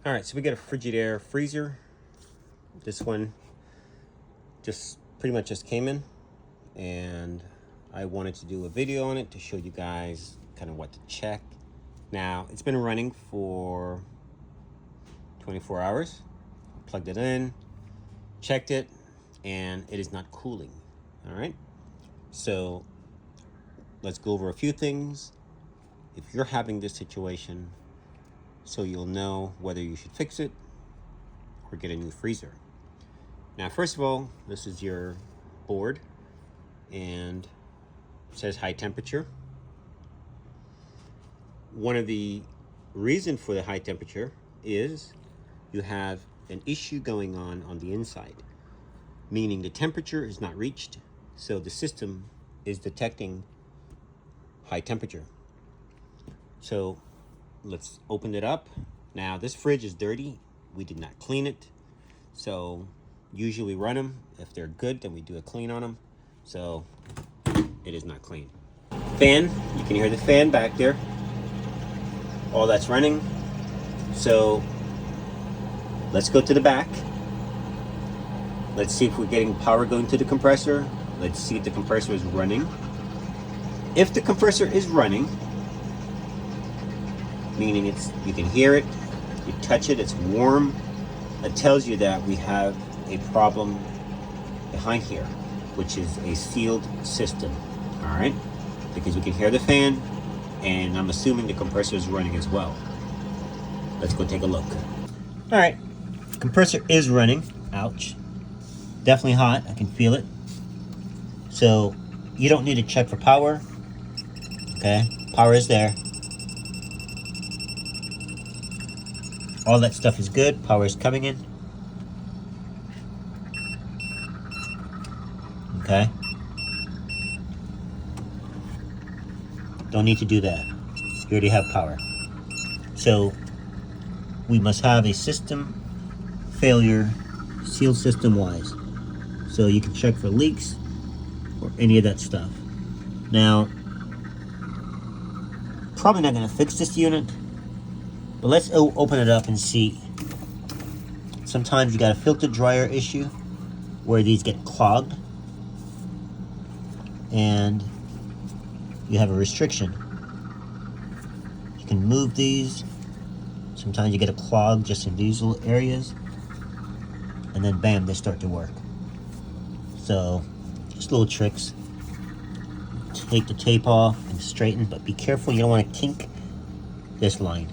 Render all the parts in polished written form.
All right, so we got a Frigidaire freezer. This one just pretty much just came in, and I wanted to do a video on it to show you guys kind of what to check. Now, it's been running for 24 hours. Plugged it in, checked it, and it is not cooling. All right, so let's go over a few things if you're having this situation, so you'll know whether you should fix it or get a new freezer. Now, first of all, this is your board, and it says high temperature. One of the reasons for the high temperature is you have an issue going on the inside, meaning the temperature is not reached, so the system is detecting high temperature. So let's open it up. Now, this fridge is dirty. We did not clean it, so usually run them. If they're good, then we do a clean on them. So it is not clean. Fan, you can hear the fan back there. All that's running. So let's go to the back. Let's see if we're getting power going to the compressor. Let's see if the compressor is running. If the compressor is running, meaning you can hear it, you touch it, it's warm, that tells you that we have a problem behind here, which is a sealed system. All right, because we can hear the fan, and I'm assuming the compressor is running as well. Let's go take a look. All right, compressor is running. Ouch, definitely hot. I can feel it. So you don't need to check for power. Okay, power is there. All that stuff is good. Power is coming in. Okay. Don't need to do that. You already have power. So we must have a system failure, sealed system wise. So you can check for leaks or any of that stuff. Now, probably not going to fix this unit, but let's open it up and see. Sometimes you got a filter dryer issue where these get clogged and you have a restriction. You can move these. Sometimes you get a clog just in these little areas, and then bam, they start to work. So just little tricks. Take the tape off and straighten, but be careful, you don't want to kink this line.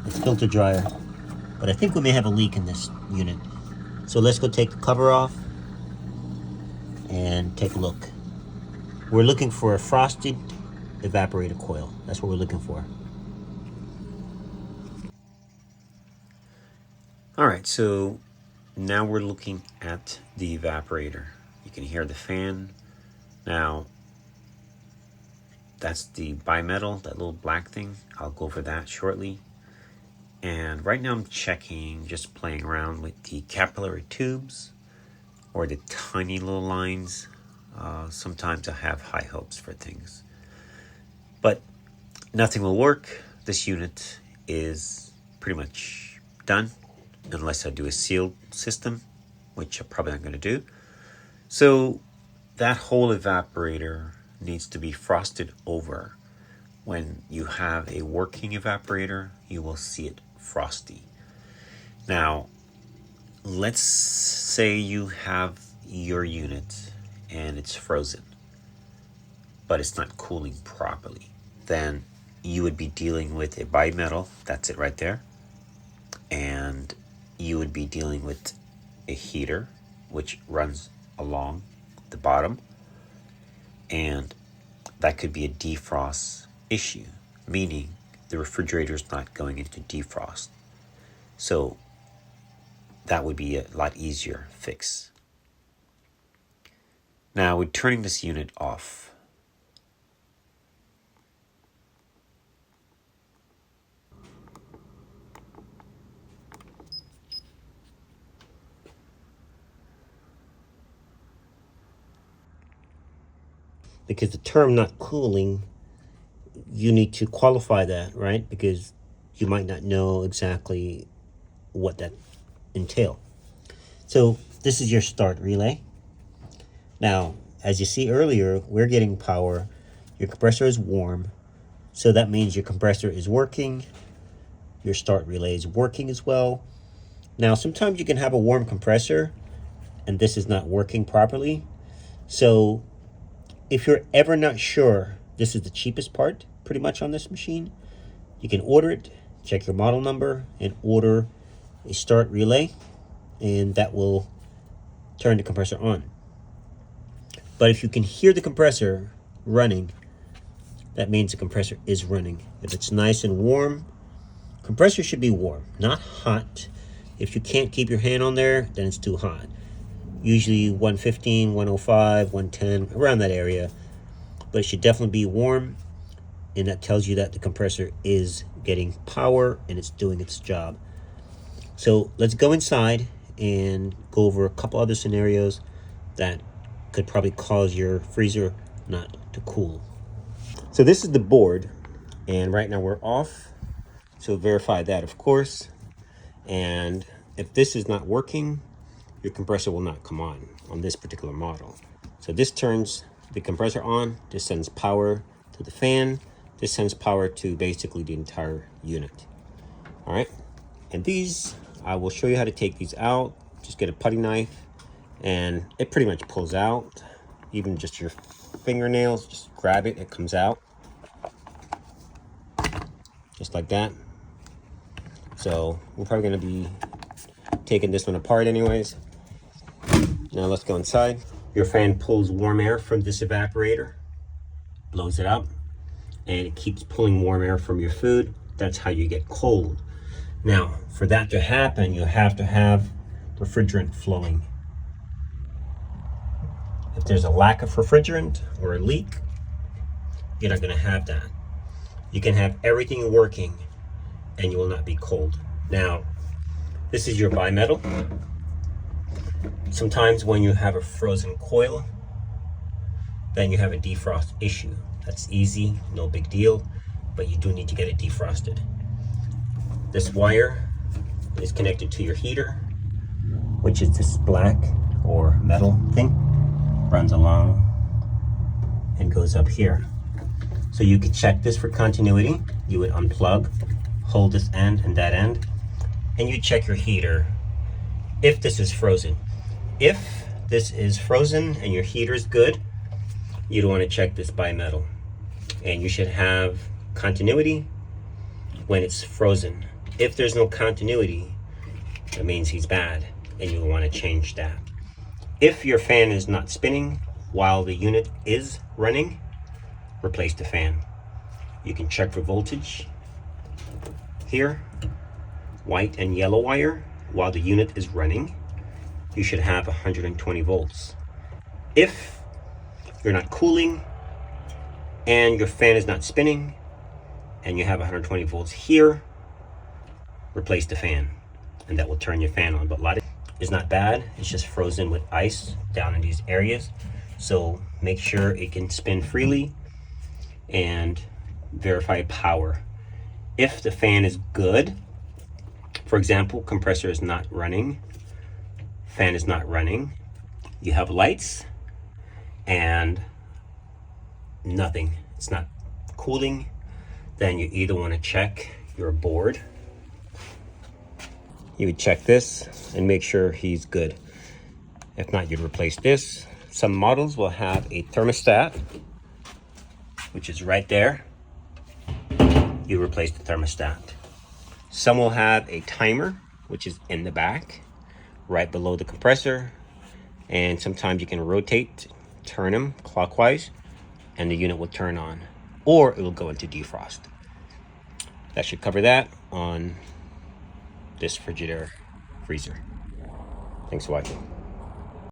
It's filter dryer, but I think we may have a leak in this unit. So let's go take the cover off and take a look. We're looking for a frosted evaporator coil. That's what we're looking for. All right, so now we're looking at the evaporator. You can hear the fan. Now, that's the bimetal, that little black thing. I'll go over that shortly. And right now I'm checking, just playing around with the capillary tubes or the tiny little lines. Sometimes I have high hopes for things, but nothing will work. This unit is pretty much done unless I do a sealed system, which I'm probably not going to do. So that whole evaporator needs to be frosted over. When you have a working evaporator, you will see it frosty. Now, let's say you have your unit and it's frozen, but it's not cooling properly. Then you would be dealing with a bimetal, that's it right there. And you would be dealing with a heater, which runs along the bottom. And that could be a defrost issue, meaning the refrigerator is not going into defrost. So that would be a lot easier fix. Now we're turning this unit off. Because the term not cooling, you need to qualify that, right? Because you might not know exactly what that entail. So this is your start relay. Now, as you see earlier, we're getting power. Your compressor is warm, so that means your compressor is working. Your start relay is working as well. Now, sometimes you can have a warm compressor and this is not working properly. So if you're ever not sure, this is the cheapest part pretty much on this machine. You can order it, check your model number, and order a start relay, and that will turn the compressor on. But if you can hear the compressor running, that means the compressor is running. If it's nice and warm, compressor should be warm, not hot. If you can't keep your hand on there, then it's too hot. Usually 115, 105, 110, around that area. But it should definitely be warm, and that tells you that the compressor is getting power and it's doing its job. So let's go inside and go over a couple other scenarios that could probably cause your freezer not to cool. So this is the board, and right now we're off. So verify that, of course. And if this is not working, your compressor will not come on this particular model. So this turns the compressor on, this sends power to the fan, this sends power to basically the entire unit. All right, and these, I will show you how to take these out. Just get a putty knife, and it pretty much pulls out. Even just your fingernails, just grab it, it comes out. Just like that. So we're probably gonna be taking this one apart anyways. Now let's go inside. Your fan pulls warm air from this evaporator, blows it up, and it keeps pulling warm air from your food. That's how you get cold. Now, for that to happen, you have to have refrigerant flowing. If there's a lack of refrigerant or a leak, you're not gonna have that. You can have everything working and you will not be cold. Now, this is your bimetal. Sometimes when you have a frozen coil, then you have a defrost issue. That's easy, no big deal, but you do need to get it defrosted. This wire is connected to your heater, which is this black or metal thing, runs along and goes up here. So you could check this for continuity. You would unplug, hold this end and that end, and you check your heater if this is frozen. If this is frozen and your heater is good, you'd want to check this bimetal, and you should have continuity when it's frozen. If there's no continuity, that means he's bad and you'll want to change that. If your fan is not spinning while the unit is running, replace the fan. You can check for voltage here, white and yellow wire. While the unit is running, you should have 120 volts. If you're not cooling and your fan is not spinning and you have 120 volts here, replace the fan, and that will turn your fan on. But a lot of it is not bad, it's just frozen with ice down in these areas. So make sure it can spin freely and verify power. If the fan is good, for example, compressor is not running, fan is not running, you have lights and nothing, it's not cooling, then you either want to check your board. You would check this and make sure he's good. If not, you'd replace this. Some models will have a thermostat, which is right there. You replace the thermostat. Some will have a timer, which is in the back, right below the compressor. And sometimes you can rotate, turn them clockwise, and the unit will turn on, or it will go into defrost. That should cover that on this Frigidaire freezer. Thanks for watching.